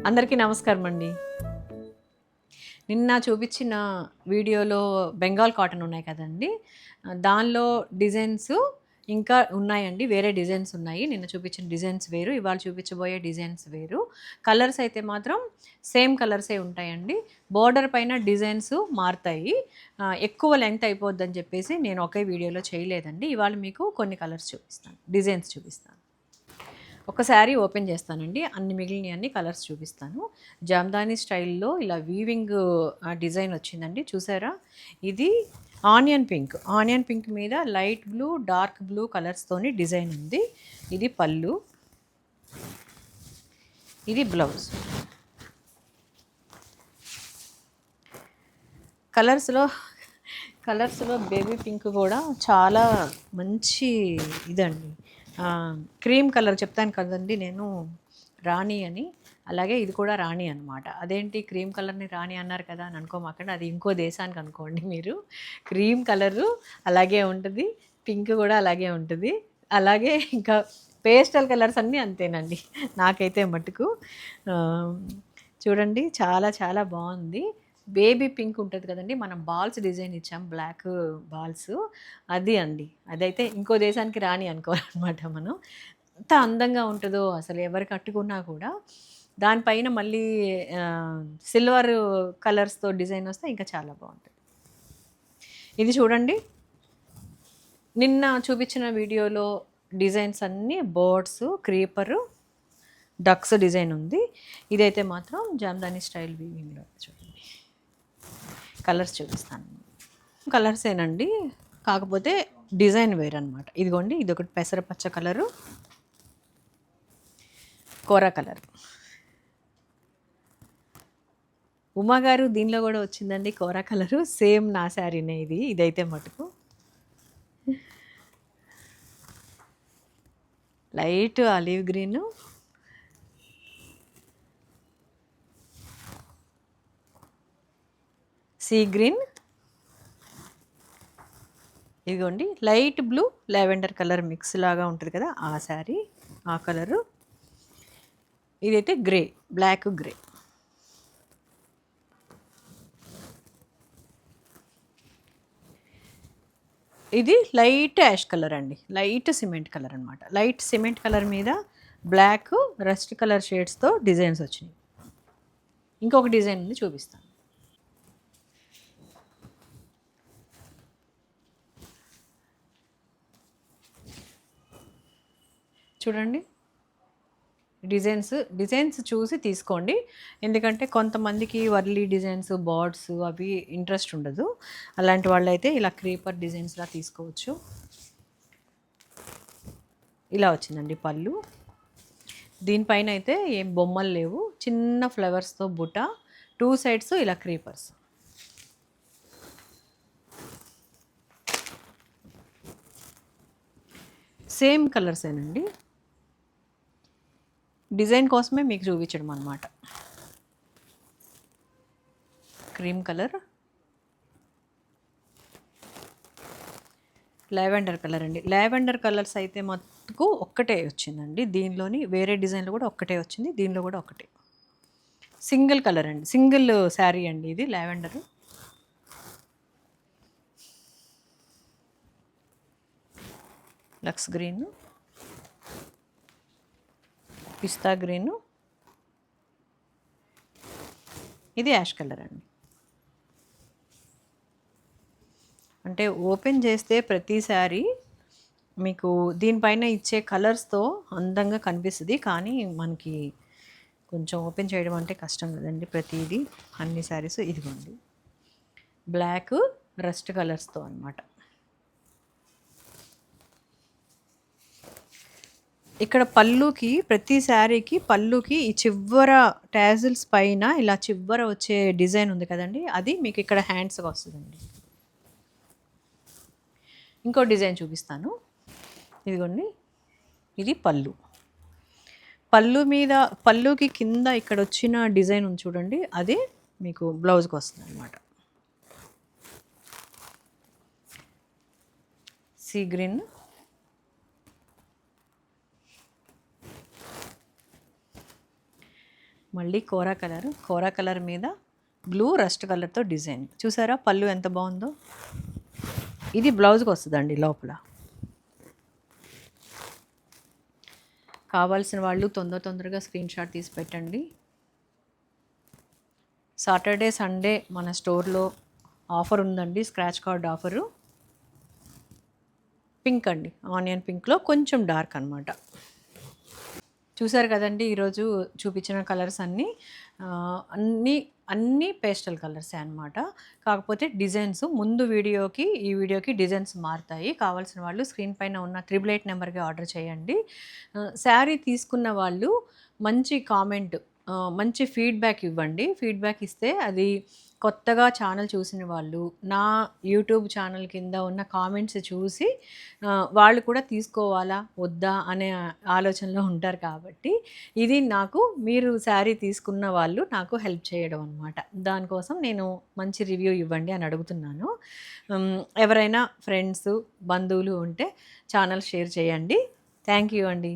అందరికీ నమస్కారం అండి. నిన్న చూపించిన వీడియోలో బెంగాల్ కాటన్ ఉన్నాయి కదండీ! దానిలో డిజైన్స్ ఇంకా ఉన్నాయండి. వేరే డిజైన్స్ ఉన్నాయి. నిన్న చూపించిన డిజైన్స్ వేరు. ఇవాళ చూపించబోయే డిజైన్స్ వేరు. కలర్స్ అయితే మాత్రం సేమ్ కలర్సే ఉంటాయండి. బోర్డర్ పైన డిజైన్స్ మారతాయి. ఎక్కువ లెంగ్త్ అయిపోద్దని చెప్పేసి నేను ఒకే వీడియోలో చేయలేదండి. ఇవాళ మీకు కొన్ని కలర్స్ చూపిస్తాను. డిజైన్స్ చూపిస్తాను. ఒక శారీ ఓపెన్ చేస్తానండి. అన్ని మిగిలినయన్ని కలర్స్ చూపిస్తాను. జామ్దాని స్టైల్‌లో ఇలా వీవింగ్ డిజైన్ వచ్చిందండి. చూసారా? ఇది ఆనియన్ పింక్. ఆనియన్ పింక్ మీద లైట్ బ్లూ, డార్క్ బ్లూ కలర్స్‌తోని డిజైన్ ఉంది. ఇది పళ్ళు. ఇది బ్లౌజ్. కలర్స్‌లో కలర్స్‌లో బేబీ పింక్ కూడా చాలా మంచి ఇదండి. క్రీమ్ కలర్ చెప్తాను కదండీ నేను రాణి అని. అలాగే ఇది కూడా రాణి అనమాట. అదేంటి క్రీమ్ కలర్‌ని రాణి అన్నారు కదా అని అనుకోమాకండి. అది ఇంకో దేశానికి అనుకోండి మీరు. క్రీమ్ కలరు అలాగే ఉంటది. పింక్ కూడా అలాగే ఉంటది. అలాగే ఇంకా పేస్టల్ కలర్స్ అన్నీ అంతేనండి. నాకైతే మటుకు ఆహ్, చూడండి చాలా చాలా బావుంది. బేబీ పింక్ ఉంటది కదండీ! మనం బాల్స్ డిజైన్ ఇచ్చాం. బ్లాక్ బాల్స్ అది అండి. అదైతే ఇంకో దేశానికి రాణి అనుకోవాలనమాట మనం. ఎంత అందంగా ఉంటదో అసలు ఎవరు కట్టుకున్నా కూడా. దానిపైన మళ్ళీ సిల్వర్ కలర్స్‌తో డిజైన్ వస్తే ఇంకా చాలా బావుంటది. ఇది చూడండి. నిన్న చూపించిన వీడియోలో డిజైన్స్ అన్నీ బర్డ్స్, క్రీపరు, డక్స్ డిజైన్ ఉంది. ఇదైతే మాత్రం జామ్దాని స్టైల్ వీవింగ్‌లో చూడండి. కలర్స్ చూపిస్తాను. కలర్సేనండి. కాకపోతే డిజైన్ వేరనమాట. ఇదిగోండి ఇదొకటి పెసరపచ్చ కలరు, కోరా కలర్. ఉమా గారు దీనిలో కూడా వచ్చిందండి కోరా కలరు. సేమ్ నా శారీనే ఇది. ఇదైతే మటుకు light olive green, sea green, ఇదిగోండి light blue, lavender colour mix లాగా ఉంటుంది కదా ఆ శారీ, ఆ కలరు. ఇదైతే గ్రే, బ్లాక్ గ్రే. ఇది లైట్ యాష్ కలర్ అండి. లైట్ సిమెంట్ కలర్ అనమాట. లైట్ సిమెంట్ కలర్ మీద బ్లాక్, రస్ట్ కలర్ షేడ్స్‌తో డిజైన్స్ వచ్చినాయి. ఇంకొక డిజైన్ ఉంది చూపిస్తాను. చూడండి. డిజైన్స్ చూసి తీసుకోండి. ఎందుకంటే కొంతమందికి వర్లీ డిజైన్స్, బర్డ్స్ అవి ఇంట్రెస్ట్ ఉండదు. అలాంటి వాళ్ళైతే ఇలా క్రీపర్ డిజైన్స్‌లా తీసుకోవచ్చు. ఇలా వచ్చిందండి పళ్ళు. దీనిపైన అయితే ఏం బొమ్మలు లేవు. చిన్న ఫ్లవర్స్‌తో బుట్ట. 2 సైడ్స్ ఇలా క్రీపర్స్. సేమ్ కలర్సేనండి. డిజైన్ కోసమే మీకు చూపించడం అనమాట. క్రీమ్ కలర్, లావెండర్ కలర్ అండి. లావెండర్ కలర్స్ అయితే మటుకు ఒక్కటే వచ్చిందండి. దీనిలోని వేరే డిజైన్‌లో కూడా ఒక్కటే వచ్చింది. దీనిలో కూడా ఒకటే. సింగిల్ కలర్ అండి. సింగిల్ శారీ అండి ఇది లావెండర్. లక్స్ గ్రీన్, పిస్తా గ్రీన్, ఇది యాష్ కలర్ అండి. అంటే ఓపెన్ చేస్తే ప్రతి శారీ మీకు దీనిపైన ఇచ్చే కలర్స్‌తో అందంగా కనిపిస్తది. కానీ మనకి కొంచెం ఓపెన్ చేయడం అంటే కష్టం కదండీ ప్రతీది. అన్ని శారీస్ ఇదిగోండి. బ్లాక్, రస్ట్ కలర్స్‌తో అనమాట. ఇక్కడ పళ్ళుకి ప్రతి శారీకి పళ్ళుకి ఈ చివ్వర టాజిల్స్ పైన ఇలా చివ్వర వచ్చే డిజైన్ ఉంది కదండీ! అది మీకు ఇక్కడ హ్యాండ్స్‌కి వస్తదండి. ఇంకో డిజైన్ చూపిస్తాను. ఇదిగోండి. ఇది పళ్ళు. పళ్ళు మీద పళ్ళుకి కింద ఇక్కడ వచ్చిన డిజైన్ ఉంది చూడండి. అదే మీకు బ్లౌజ్‌కి వస్తుందన్నమాట. సీ గ్రీన్, మళ్ళీ కోరా కలర్ మీద బ్లూ రస్ట్ కలర్తో డిజైన్. చూసారా పళ్ళు ఎంత బాగుందో. ఇది బ్లౌజ్కి వస్తుందండి లోపల. కావాల్సిన వాళ్ళు తొందరగా స్క్రీన్ షాట్ తీసి పెట్టండి. సాటర్డే సండే మన స్టోర్లో ఆఫర్ ఉందండి, స్క్రాచ్ కార్డ్ ఆఫరు. పింక్ అండి, ఆనియన్ పింక్లో కొంచెం డార్క్ అనమాట. చూసారు కదండి ఈరోజు చూపించిన కలర్స్ అన్నీ పేస్టల్ కలర్సే అనమాట. కాకపోతే డిజైన్స్ ముందు వీడియోకి ఈ వీడియోకి డిజైన్స్ మారుతాయి. కావాల్సిన వాళ్ళు స్క్రీన్ పైన ఉన్న 888 నెంబర్కి ఆర్డర్ చేయండి. శారీ తీసుకున్న వాళ్ళు మంచి కామెంట్, మంచి ఫీడ్బ్యాక్ ఇవ్వండి. ఫీడ్బ్యాక్ ఇస్తే అది కొత్తగా ఛానల్ చూసిన వాళ్ళు నా యూట్యూబ్ ఛానల్ కింద ఉన్న కామెంట్స్ చూసి వాళ్ళు కూడా తీసుకోవాలా వద్దా అనే ఆలోచనలో ఉంటారు. కాబట్టి ఇది నాకు, మీరు శారీ తీసుకున్న వాళ్ళు నాకు హెల్ప్ చేయడం అనమాట. దానికోసం నేను మంచి రివ్యూ ఇవ్వండి అని అడుగుతున్నాను. ఎవరైనా ఫ్రెండ్స్ బంధువులు ఉంటే ఛానల్ షేర్ చేయండి. థ్యాంక్ యూ అండి.